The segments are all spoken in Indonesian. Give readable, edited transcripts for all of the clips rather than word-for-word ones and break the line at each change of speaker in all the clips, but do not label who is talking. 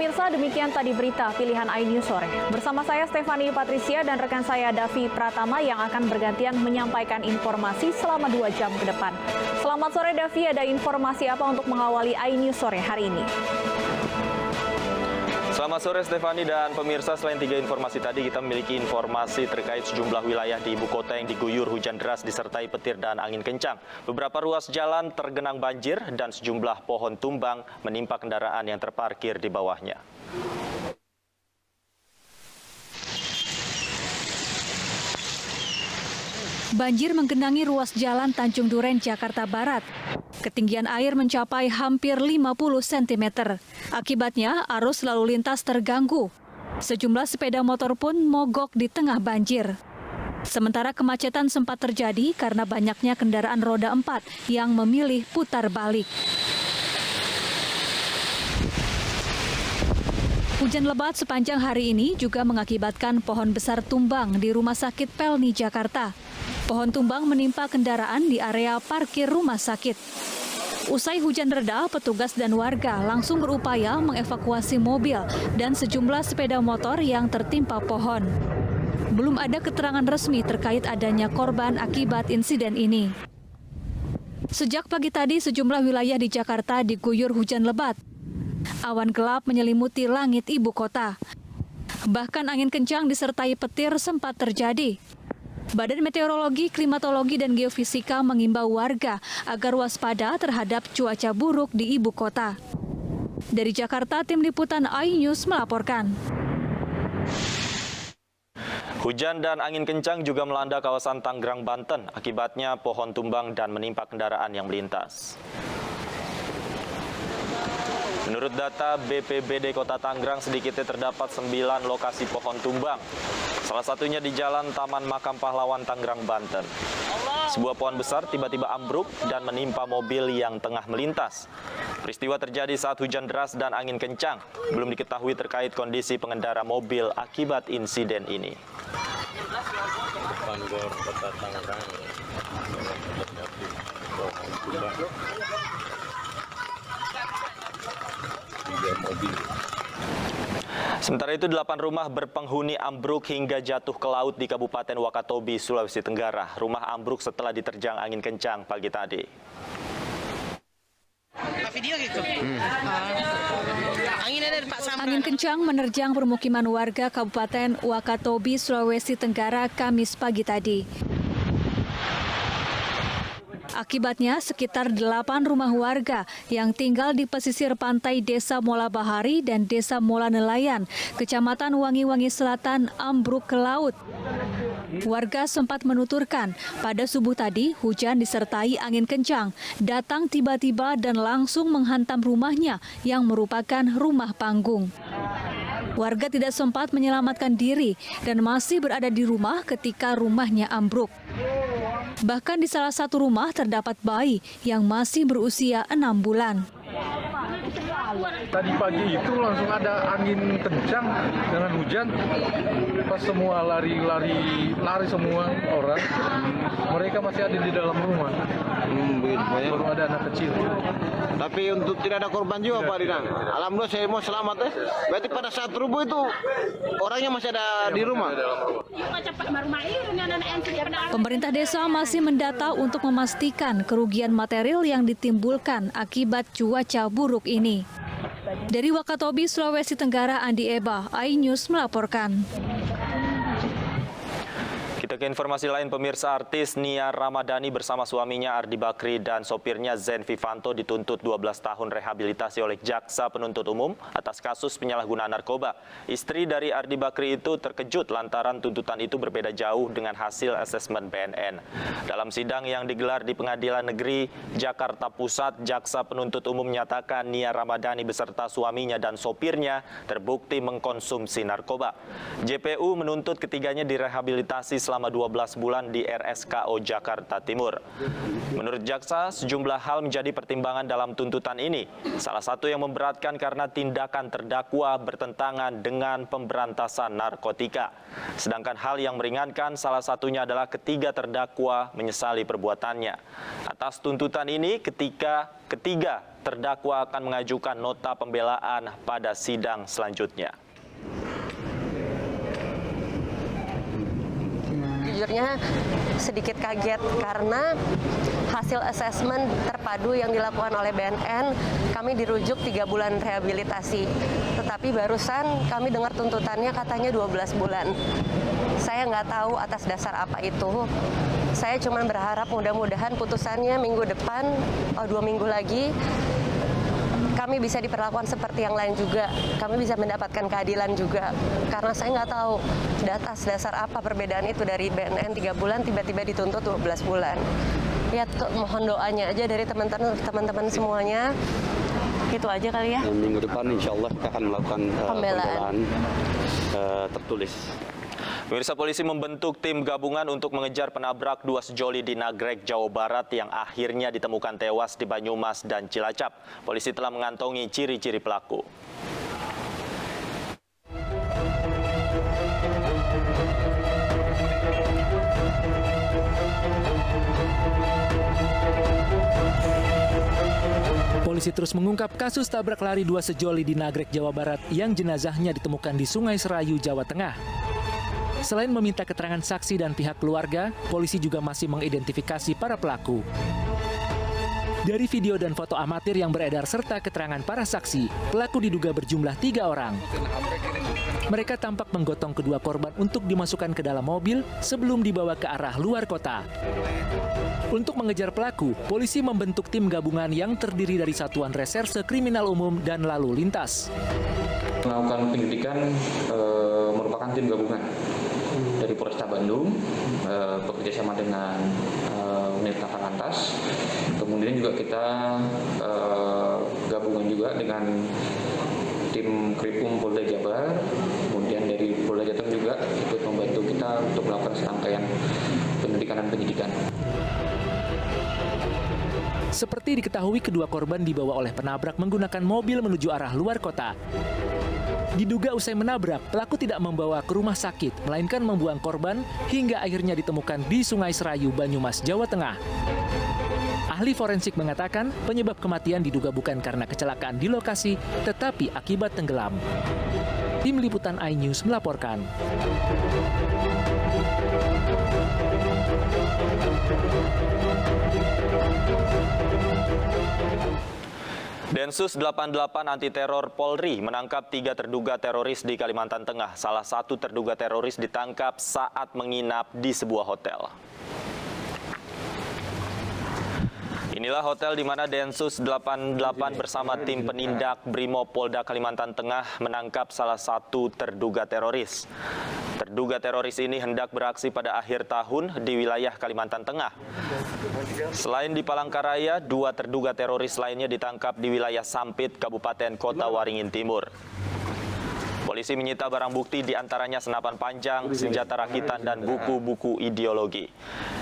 Pemirsa, demikian tadi berita pilihan iNews sore. Bersama saya Stefani Patricia dan rekan saya Davi Pratama yang akan bergantian menyampaikan informasi selama 2 jam ke depan. Selamat sore Davi, ada informasi apa untuk mengawali iNews sore hari ini?
Selamat sore Stefani dan pemirsa, selain 3 informasi tadi kita memiliki informasi terkait sejumlah wilayah di ibu kota yang diguyur hujan deras disertai petir dan angin kencang. Beberapa ruas jalan tergenang banjir dan sejumlah pohon tumbang menimpa kendaraan yang terparkir di bawahnya.
Banjir menggenangi ruas jalan Tanjung Duren, Jakarta Barat. Ketinggian air mencapai hampir 50 cm. Akibatnya, arus lalu lintas terganggu. Sejumlah sepeda motor pun mogok di tengah banjir. Sementara kemacetan sempat terjadi karena banyaknya kendaraan roda 4 yang memilih putar balik. Hujan lebat sepanjang hari ini juga mengakibatkan pohon besar tumbang di Rumah Sakit Pelni, Jakarta. Pohon tumbang menimpa kendaraan di area parkir rumah sakit. Usai hujan reda, petugas dan warga langsung berupaya mengevakuasi mobil dan sejumlah sepeda motor yang tertimpa pohon. Belum ada keterangan resmi terkait adanya korban akibat insiden ini. Sejak pagi tadi, sejumlah wilayah di Jakarta diguyur hujan lebat. Awan gelap menyelimuti langit ibu kota. Bahkan angin kencang disertai petir sempat terjadi. Badan Meteorologi, Klimatologi, dan Geofisika mengimbau warga agar waspada terhadap cuaca buruk di ibu kota. Dari Jakarta, Tim Liputan iNews melaporkan.
Hujan dan angin kencang juga melanda kawasan Tangerang, Banten. Akibatnya pohon tumbang dan menimpa kendaraan yang melintas. Menurut data BPBD Kota Tangerang, sedikitnya terdapat 9 lokasi pohon tumbang. Salah satunya di Jalan Taman Makam Pahlawan, Tangerang, Banten. Sebuah pohon besar tiba-tiba ambruk dan menimpa mobil yang tengah melintas. Peristiwa terjadi saat hujan deras dan angin kencang. Belum diketahui terkait kondisi pengendara mobil akibat insiden ini.
Bangor Kota Tangerang
Sementara itu, 8 rumah berpenghuni ambruk hingga jatuh ke laut di Kabupaten Wakatobi, Sulawesi Tenggara. Rumah ambruk setelah diterjang angin kencang pagi tadi.
Angin kencang menerjang permukiman warga Kabupaten Wakatobi, Sulawesi Tenggara, Kamis pagi tadi. Akibatnya, sekitar 8 rumah warga yang tinggal di pesisir pantai Desa Mola Bahari dan Desa Mola Nelayan, Kecamatan Wangi-Wangi Selatan, ambruk ke laut. Warga sempat menuturkan, pada subuh tadi hujan disertai angin kencang, datang tiba-tiba dan langsung menghantam rumahnya yang merupakan rumah panggung. Warga tidak sempat menyelamatkan diri dan masih berada di rumah ketika rumahnya ambruk. Bahkan di salah satu rumah terdapat bayi yang masih berusia 6 bulan.
Tadi pagi itu langsung ada angin kencang dengan hujan. Pas semua lari semua orang. Mereka masih ada di dalam rumah. Baru ada anak kecil.
Tapi untuk tidak ada korban juga Pak Dinang. Alhamdulillah saya mau selamat ya. Berarti pada saat rubuh itu orangnya masih ada di rumah.
Pemerintah desa masih mendata untuk memastikan kerugian material yang ditimbulkan akibat cuaca buruk ini. Dari Wakatobi, Sulawesi Tenggara, Andi Eba, iNews melaporkan.
Kita ke informasi lain, pemirsa. Artis Nia Ramadhani bersama suaminya Ardi Bakri dan sopirnya Zen Vivanto dituntut 12 tahun rehabilitasi oleh Jaksa Penuntut Umum atas kasus penyalahgunaan narkoba. Istri dari Ardi Bakri itu terkejut lantaran tuntutan itu berbeda jauh dengan hasil asesmen BNN. Dalam sidang yang digelar di Pengadilan Negeri Jakarta Pusat, Jaksa Penuntut Umum menyatakan Nia Ramadhani beserta suaminya dan sopirnya terbukti mengkonsumsi narkoba. JPU menuntut ketiganya direhabilitasi selama selama 12 bulan di RSKO Jakarta Timur. Menurut jaksa, sejumlah hal menjadi pertimbangan dalam tuntutan ini. Salah satu yang memberatkan karena tindakan terdakwa bertentangan dengan pemberantasan narkotika. Sedangkan hal yang meringankan salah satunya adalah ketiga terdakwa menyesali perbuatannya. Atas tuntutan ini, ketiga terdakwa akan mengajukan nota pembelaan pada sidang selanjutnya.
Jujurnya sedikit kaget karena hasil asesmen terpadu yang dilakukan oleh BNN, kami dirujuk 3 bulan rehabilitasi. Tetapi barusan kami dengar tuntutannya katanya 12 bulan. Saya nggak tahu atas dasar apa itu. Saya cuma berharap mudah-mudahan putusannya minggu depan, 2 minggu lagi, kami bisa diperlakukan seperti yang lain juga. Kami bisa mendapatkan keadilan juga. Karena saya nggak tahu atas dasar apa perbedaan itu dari BNN 3 bulan tiba-tiba dituntut 12 bulan. Ya, mohon doanya aja dari teman-teman semuanya. Itu aja kali ya.
Dan minggu depan insya Allah kita akan melakukan pembelaan tertulis.
Pemirsa, polisi membentuk tim gabungan untuk mengejar penabrak 2 sejoli di Nagrek, Jawa Barat yang akhirnya ditemukan tewas di Banyumas dan Cilacap. Polisi telah mengantongi ciri-ciri pelaku.
Polisi terus mengungkap kasus tabrak lari 2 sejoli di Nagrek, Jawa Barat yang jenazahnya ditemukan di Sungai Serayu, Jawa Tengah. Selain meminta keterangan saksi dan pihak keluarga, polisi juga masih mengidentifikasi para pelaku. Dari video dan foto amatir yang beredar serta keterangan para saksi, pelaku diduga berjumlah 3 orang. Mereka tampak menggotong kedua korban untuk dimasukkan ke dalam mobil sebelum dibawa ke arah luar kota. Untuk mengejar pelaku, polisi membentuk tim gabungan yang terdiri dari Satuan Reserse Kriminal Umum dan Lalu Lintas.
Melakukan penyelidikan merupakan tim gabungan dari Polresta Bandung, bekerjasama dengan unit Laka Lantas. Kemudian juga kita gabungan juga dengan tim Kripum Polda Jabar. Kemudian dari Polda Jateng juga ikut membantu kita untuk melakukan serangkaian penyelidikan dan penyidikan.
Seperti diketahui, kedua korban dibawa oleh penabrak menggunakan mobil menuju arah luar kota. Diduga usai menabrak, pelaku tidak membawa ke rumah sakit, melainkan membuang korban hingga akhirnya ditemukan di Sungai Serayu, Banyumas, Jawa Tengah. Ahli forensik mengatakan penyebab kematian diduga bukan karena kecelakaan di lokasi, tetapi akibat tenggelam. Tim Liputan iNews melaporkan.
Densus 88 Anti Teror Polri menangkap 3 terduga teroris di Kalimantan Tengah. Salah satu terduga teroris ditangkap saat menginap di sebuah hotel. Inilah hotel di mana Densus 88 bersama tim penindak Brimob Polda Kalimantan Tengah menangkap salah satu terduga teroris. Terduga teroris ini hendak beraksi pada akhir tahun di wilayah Kalimantan Tengah. Selain di Palangkaraya, 2 terduga teroris lainnya ditangkap di wilayah Sampit, Kabupaten Kota Waringin Timur. Polisi menyita barang bukti diantaranya senapan panjang, senjata rakitan, dan buku-buku ideologi.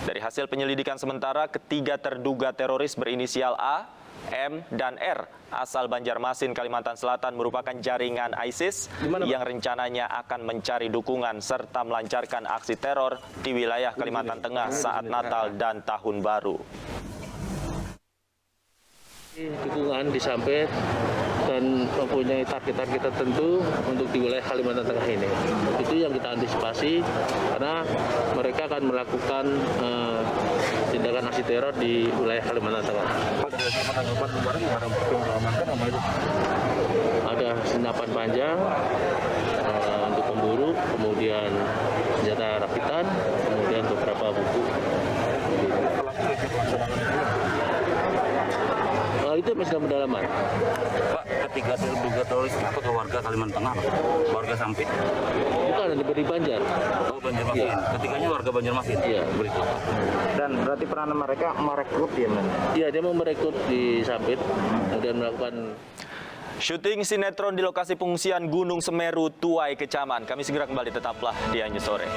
Dari hasil penyelidikan sementara, ketiga terduga teroris berinisial A, M, dan R asal Banjarmasin, Kalimantan Selatan merupakan jaringan ISIS yang rencananya akan mencari dukungan serta melancarkan aksi teror di wilayah Kalimantan Tengah saat Natal dan Tahun Baru.
Dukungan di Sampit dan mempunyai target-target tertentu untuk di wilayah Kalimantan Tengah ini. Itu yang kita antisipasi karena mereka akan melakukan tindakan aksi teror di wilayah Kalimantan Tengah. Ada senapan panjang untuk pemburu, kemudian senjata rakitan, kemudian beberapa buku. Itu masih dalam pendalaman.
Pak, ketiga terduga teroris itu ke warga Kalimantan Tengah, warga Sampit?
Bukan, di Banjar.
Oh, Banjarmasin. Ya. Ketiganya warga Banjarmasin?
Iya, begitu.
Dan berarti peranan mereka merekrut ya, Men?
Iya, dia mau merekrut di Sampit, kemudian melakukan
Syuting sinetron di lokasi pengungsian Gunung Semeru, Tuai, Kecaman. Kami segera kembali, tetaplah di iNews Sore.